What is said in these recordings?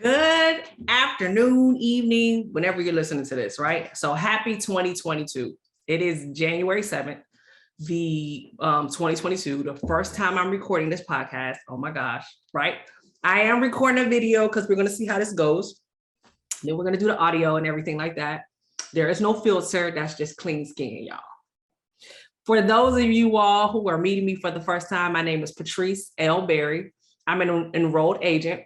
Good afternoon, evening, whenever you're listening to this, right? So happy 2022. It is January 7th, the 2022, the first time I'm recording this podcast. Oh my gosh, right? I am recording a video because we're going to see how this goes. Then we're going to do the audio and everything like that. There is no filter. That's just clean skin, y'all. For those of you all who are meeting me for the first time, my name is Patrice L. Berry. I'm an enrolled agent.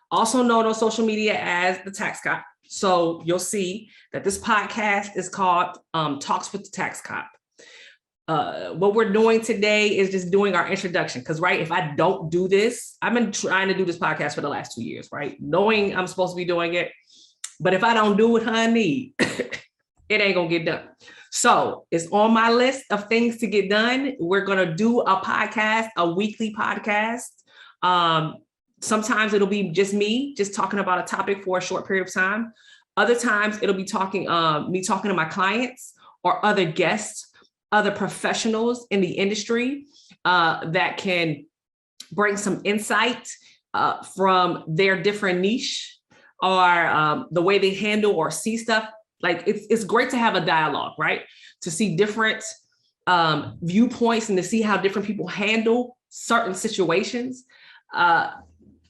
Also known on social media as the Tax Cop. So you'll see that this podcast is called Talks with the Tax Cop. What we're doing today is just doing our introduction. Because, right, if I don't do this, I've been trying to do this podcast for the last 2 years, right? Knowing I'm supposed to be doing it. But if I don't do what I need, it ain't going to get done. So it's on my list of things to get done. We're going to do a podcast, a weekly podcast. Sometimes it'll be just me, just talking about a topic for a short period of time. Other times it'll be me talking to my clients or other guests, other professionals in the industry that can bring some insight from their different niche or the way they handle or see stuff. Like it's great to have a dialogue, right? To see different viewpoints and to see how different people handle certain situations.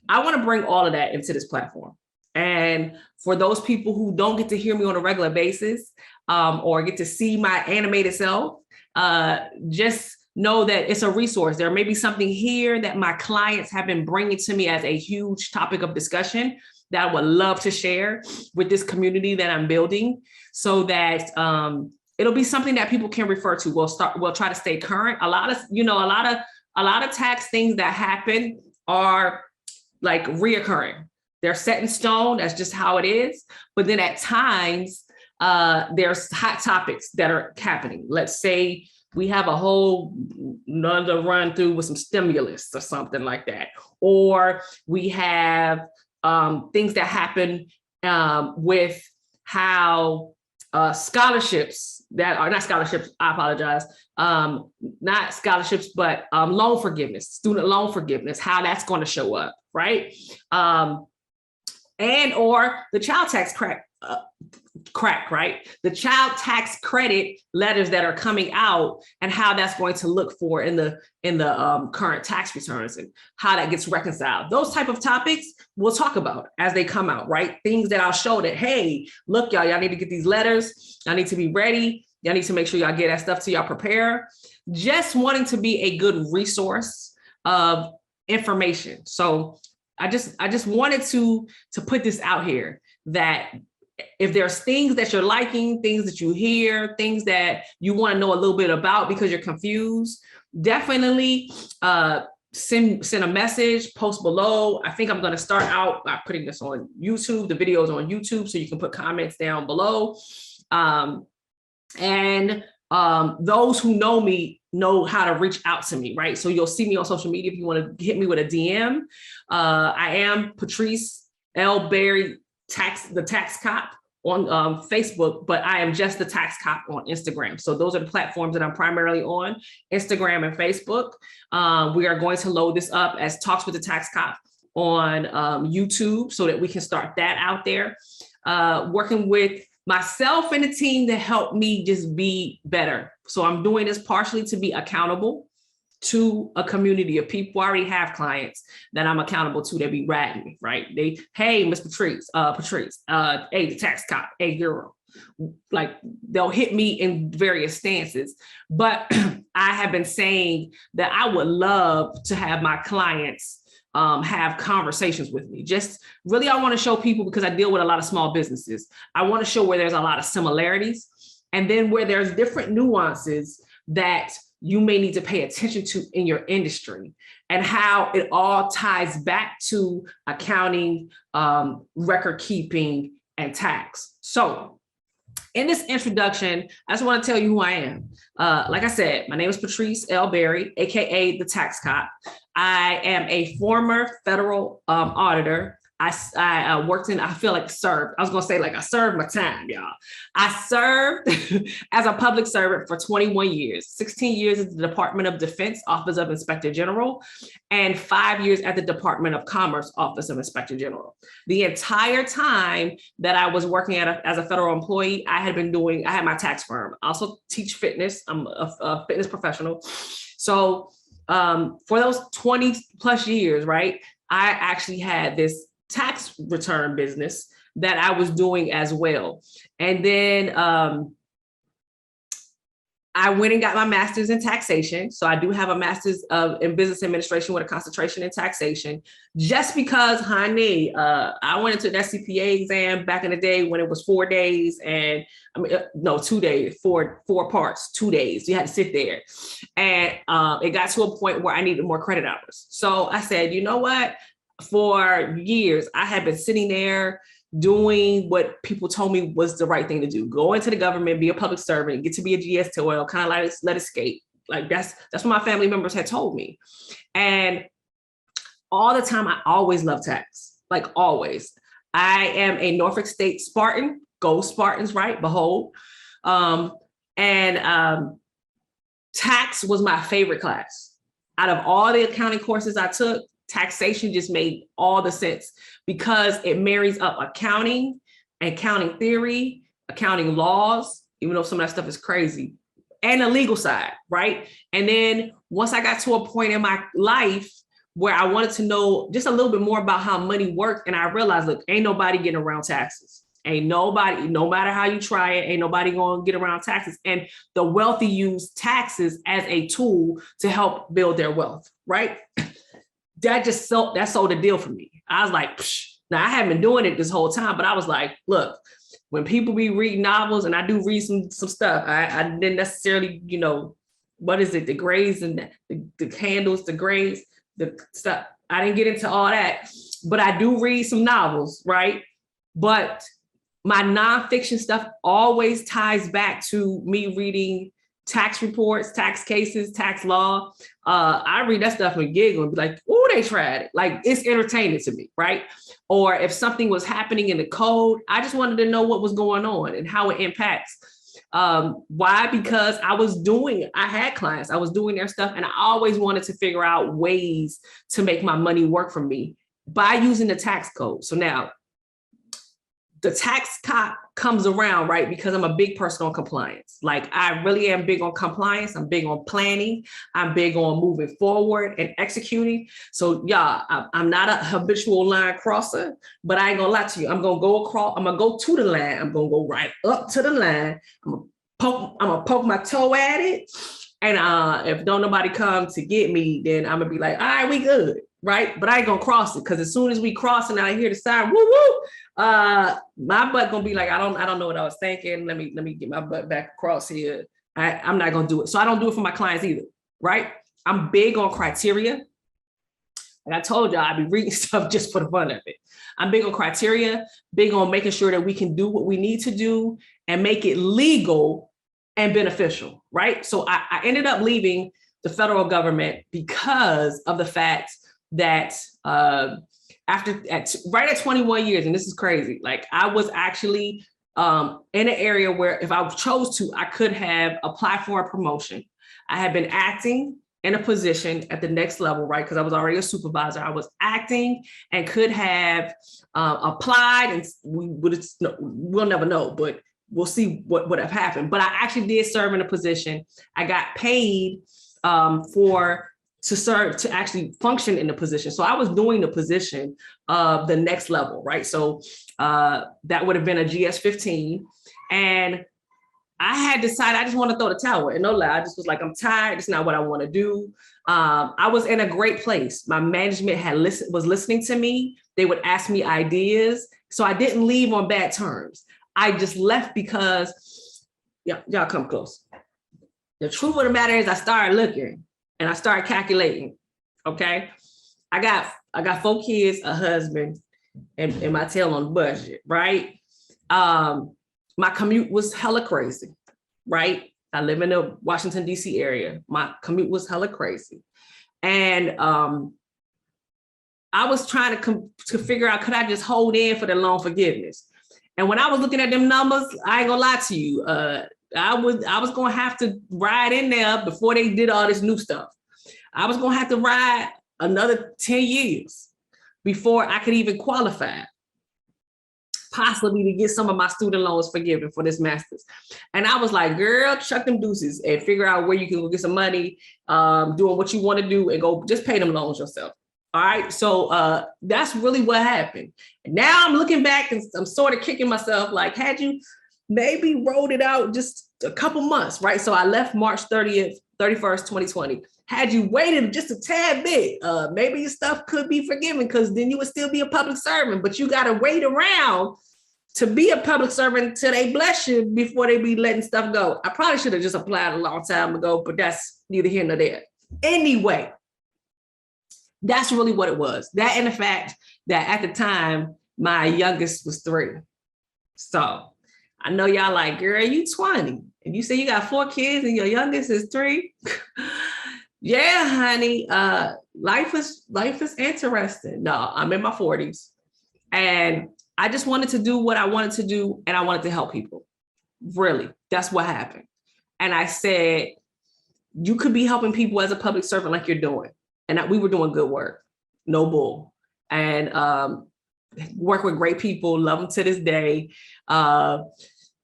I want to bring all of that into this platform. And for those people who don't get to hear me on a regular basis or get to see my animated self, just know that it's a resource. There may be something here that my clients have been bringing to me as a huge topic of discussion that I would love to share with this community that I'm building so that it'll be something that people can refer to. We'll try to stay current. A lot of tax things that happen are like reoccurring. They're set in stone. That's just how it is. But then at times, there's hot topics that are happening. Let's say we have a whole another run through with some stimulus or something like that. Or we have things that happen with how scholarships that are not scholarships, I apologize, not scholarships, but loan forgiveness, student loan forgiveness, how that's going to show up, right? And or the child tax crack, right? The child tax credit letters that are coming out and how that's going to look for in the current tax returns and how that gets reconciled. Those type of topics we'll talk about as they come out, right? Things that I'll show that, hey, look, y'all need to get these letters. Y'all need to be ready. Y'all need to make sure y'all get that stuff to y'all prepare. Just wanting to be a good resource of information. So I just wanted to put this out here that if there's things that you're liking, things that you hear, things that you want to know a little bit about because you're confused, definitely send a message, post below. I think I'm going to start out by putting this on YouTube, the videos on YouTube, so you can put comments down below. And those who know me know how to reach out to me, right? So you'll see me on social media if you want to hit me with a DM. I am Patrice L. Berry, the Tax Cop on Facebook, but I am just the Tax Cop on Instagram. So those are the platforms that I'm primarily on, Instagram and Facebook. We are going to load this up as Talks with the Tax Cop on YouTube so that we can start that out there. Working with myself and the team to help me just be better. So I'm doing this partially to be accountable to a community of people. I already have clients that I'm accountable to that be ratting me, right? Hey, Miss Patrice, hey, the Tax Cop, hey, girl. Like they'll hit me in various stances. But I have been saying that I would love to have my clients have conversations with me. Just really, I want to show people, because I deal with a lot of small businesses. I want to show where there's a lot of similarities and then where there's different nuances that you may need to pay attention to in your industry and how it all ties back to accounting, record keeping, and tax. So in this introduction, I just want to tell you who I am. Like I said, my name is Patrice L. Berry, AKA the Tax Cop. I am a former federal auditor. I worked in, I feel like served. I was going to say like I served my time, y'all. I served as a public servant for 21 years, 16 years at the Department of Defense, Office of Inspector General, and 5 years at the Department of Commerce, Office of Inspector General. The entire time that I was working as a federal employee, I had my tax firm. I also teach fitness. I'm a fitness professional. So for those 20 plus years, right, I actually had this tax return business that I was doing as well. And then I went and got my master's in taxation. So I do have a master's in business administration with a concentration in taxation, just because, honey, I went into an SCPA exam back in the day when it was 4 days and 2 days, four parts, 2 days. You had to sit there. And it got to a point where I needed more credit hours. So I said, you know what? For years, I had been sitting there doing what people told me was the right thing to do. Go into the government, be a public servant, get to be a GS-12, kind of like let escape. Like that's what my family members had told me. And all the time, I always loved tax, like always. I am a Norfolk State Spartan, go Spartans, right? Behold. Tax was my favorite class. Out of all the accounting courses I took, taxation just made all the sense because it marries up accounting theory, accounting laws, even though some of that stuff is crazy, and the legal side, right? And then once I got to a point in my life where I wanted to know just a little bit more about how money worked, and I realized, look, ain't nobody getting around taxes. Ain't nobody, no matter how you try it, ain't nobody gonna get around taxes. And the wealthy use taxes as a tool to help build their wealth, right? That sold the deal for me. I was like, psh. Now I haven't been doing it this whole time, but I was like, look, when people be reading novels, and I do read some stuff, I didn't necessarily, what is it? The grays and the candles, the grays, the stuff. I didn't get into all that, but I do read some novels, right? But my nonfiction stuff always ties back to me reading tax reports, tax cases, tax law. I read that stuff and giggle and be like, oh, they tried it. Like, it's entertaining to me, right? Or if something was happening in the code, I just wanted to know what was going on and how it impacts. Why? Because I had clients, I was doing their stuff, and I always wanted to figure out ways to make my money work for me by using the tax code. So now, the tax cop comes around, right? Because I'm a big person on compliance. Like, I really am big on compliance. I'm big on planning. I'm big on moving forward and executing. So yeah, I'm not a habitual line crosser, but I ain't gonna lie to you. I'm gonna go across, I'm gonna go to the line. I'm gonna go right up to the line. I'm gonna poke my toe at it. And if don't nobody come to get me, then I'm gonna be like, all right, we good, right? But I ain't gonna cross it, because as soon as we cross and I hear the siren, woo woo, my butt gonna be like, I don't know what I was thinking. Let me get my butt back across here. I'm not gonna do it. So I don't do it for my clients either, right? I'm big on criteria. Like I told y'all, I be reading stuff just for the fun of it. I'm big on criteria, big on making sure that we can do what we need to do and make it legal and beneficial, right? So I ended up leaving the federal government because of the fact that right at 21 years, and this is crazy, like I was actually in an area where if I chose to, I could have applied for a promotion. I had been acting in a position at the next level, right? Because I was already a supervisor. I was acting and could have applied, and we'll never know, but we'll see what would have happened. But I actually did serve in a position. I got paid to actually function in the position. So I was doing the position of the next level, right? So that would have been a GS-15. And I had decided I just want to throw the towel in. No lie, I just was like, I'm tired. It's not what I want to do. I was in a great place. My management was listening to me. They would ask me ideas. So I didn't leave on bad terms. I just left because, y'all come close. The truth of the matter is I started looking and I started calculating, okay? I got 4 kids, a husband, and my tail on the budget, right? My commute was hella crazy, right? I live in the Washington, D.C. area. My commute was hella crazy. And I I was trying to figure out, could I just hold in for the loan forgiveness? And when I was looking at them numbers, I ain't gonna lie to you, I was gonna have to ride in there before they did all this new stuff. I was gonna have to ride another 10 years before I could even qualify, possibly to get some of my student loans forgiven for this master's. And I was like, girl, chuck them deuces and figure out where you can go get some money, doing what you want to do, and go just pay them loans yourself. All right. So that's really what happened. And now I'm looking back and I'm sort of kicking myself, like, had you maybe rolled it out just a couple months, right? So I left March 31st, 2020. Had you waited just a tad bit, maybe your stuff could be forgiven, because then you would still be a public servant, but you got to wait around to be a public servant till they bless you before they be letting stuff go. I probably should have just applied a long time ago, but that's neither here nor there. Anyway, that's really what it was. That and the fact that at the time, my youngest was 3. So I know y'all like, girl, you 20. And you say you got 4 kids and your youngest is 3. Yeah, honey. Life is interesting. No, I'm in my 40s. And I just wanted to do what I wanted to do, and I wanted to help people. Really, that's what happened. And I said, you could be helping people as a public servant like you're doing. And we were doing good work, no bull. And work with great people, love them to this day,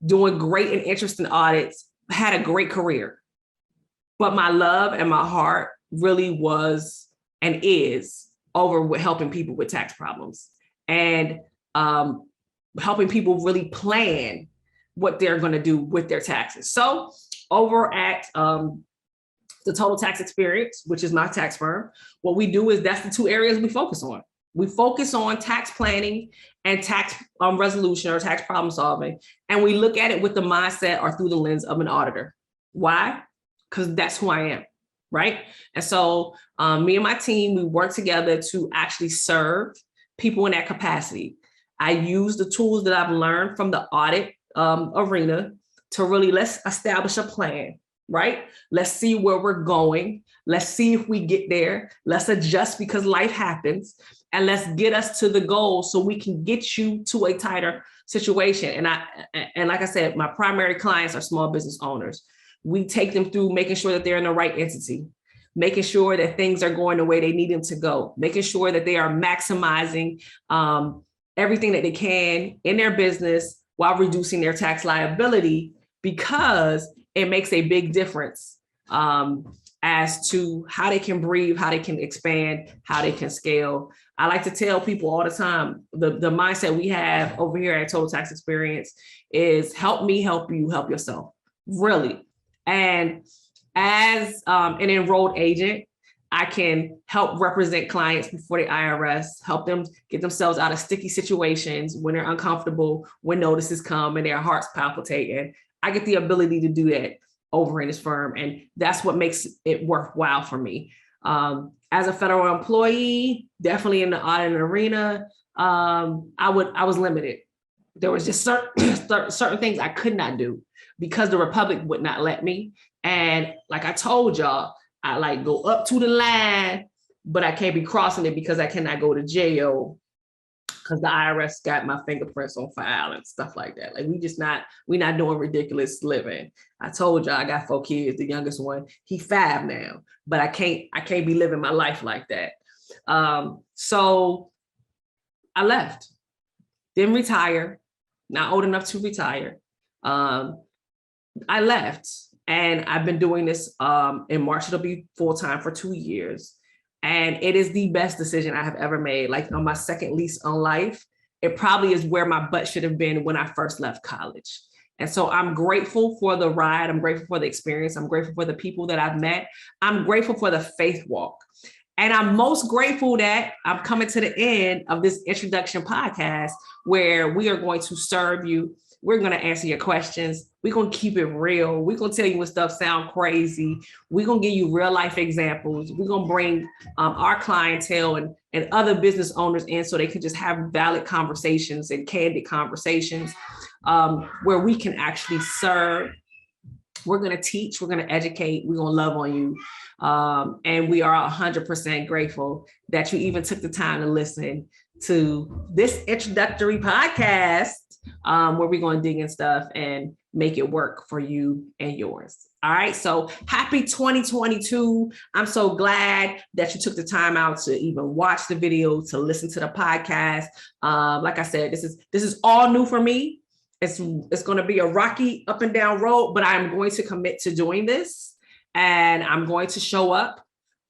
doing great and interesting audits, had a great career. But my love and my heart really was and is over with helping people with tax problems, and helping people really plan what they're going to do with their taxes. So over at the Total Tax Experience, which is my tax firm, what we do is that's the 2 areas we focus on. We focus on tax planning and tax resolution or tax problem solving. And we look at it with the mindset or through the lens of an auditor. Why? Because that's who I am, right? And so me and my team, we work together to actually serve people in that capacity. I use the tools that I've learned from the audit arena to really, let's establish a plan, right? Let's see where we're going. Let's see if we get there. Let's adjust because life happens, and let's get us to the goal so we can get you to a tighter situation. And like I said, my primary clients are small business owners. We take them through making sure that they're in the right entity, making sure that things are going the way they need them to go, making sure that they are maximizing everything that they can in their business while reducing their tax liability, because it makes a big difference as to how they can breathe, how they can expand, how they can scale. I like to tell people all the time, the mindset we have over here at Total Tax Experience is help me, help you, help yourself, really. And as an enrolled agent, I can help represent clients before the IRS, help them get themselves out of sticky situations when they're uncomfortable, when notices come and their heart's palpitating. I get the ability to do that over in this firm. And that's what makes it worthwhile for me. As a federal employee, definitely in the audit arena, I was limited. There was just certain things I could not do because the Republic would not let me. And like I told y'all, I like go up to the line, but I can't be crossing it because I cannot go to jail because the IRS got my fingerprints on file and stuff like that. Like we not doing ridiculous living. I told y'all I got 4 kids. The youngest one, he 5 now, but I can't be living my life like that. So I left, didn't retire, not old enough to retire. I left. And I've been doing this in March, it'll be full-time for 2 years. And it is the best decision I have ever made. Like on my second lease on life, it probably is where my butt should have been when I first left college. And so I'm grateful for the ride. I'm grateful for the experience. I'm grateful for the people that I've met. I'm grateful for the faith walk. And I'm most grateful that I'm coming to the end of this introduction podcast where we are going to serve you. We're going to answer your questions. We're going to keep it real. We're going to tell you when stuff sounds crazy. We're going to give you real life examples. We're going to bring our clientele and other business owners in so they can just have valid conversations and candid conversations where we can actually serve We're going to teach, we're going to educate, we're going to love on you. And we are 100% grateful that you even took the time to listen to this introductory podcast, where we're going to dig in stuff and make it work for you and yours. All right. So happy 2022. I'm so glad that you took the time out to even watch the video, to listen to the podcast. Like I said, this is all new for me. It's going to be a rocky up and down road, but I'm going to commit to doing this, and I'm going to show up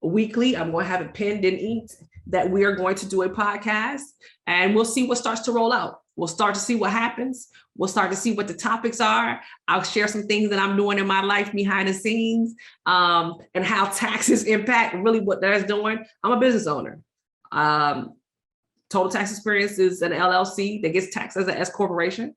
weekly. I'm going to have it pinned and inked that we are going to do a podcast, and we'll see what starts to roll out. We'll start to see what happens. We'll start to see what the topics are. I'll share some things that I'm doing in my life behind the scenes, and how taxes impact really what that's doing. I'm a business owner. Total Tax Experience is an LLC that gets taxed as an S corporation.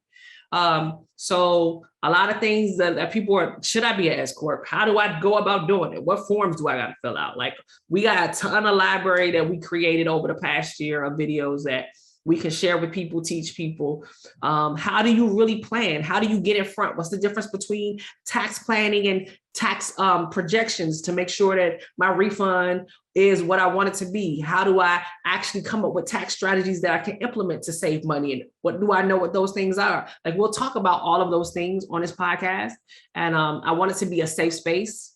So a lot of things that people are, should I be an S corp? How do I go about doing it? What forms do I got to fill out? Like, we got a ton of library that we created over the past year of videos that we can share with people, teach people. How do you really plan? How do you get in front? What's the difference between tax planning and tax projections to make sure that my refund is what I want it to be? How do I actually come up with tax strategies that I can implement to save money? And what do I know what those things are? Like, we'll talk about all of those things on this podcast. And I want it to be a safe space,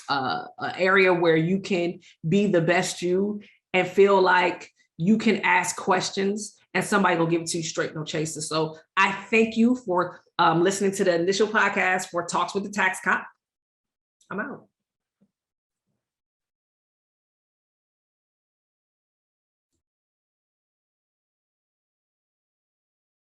an area where you can be the best you and feel like you can ask questions and somebody will give it to you straight, no chaser. So I thank you for listening to the initial podcast for Talks with the Tax Cop. I'm out.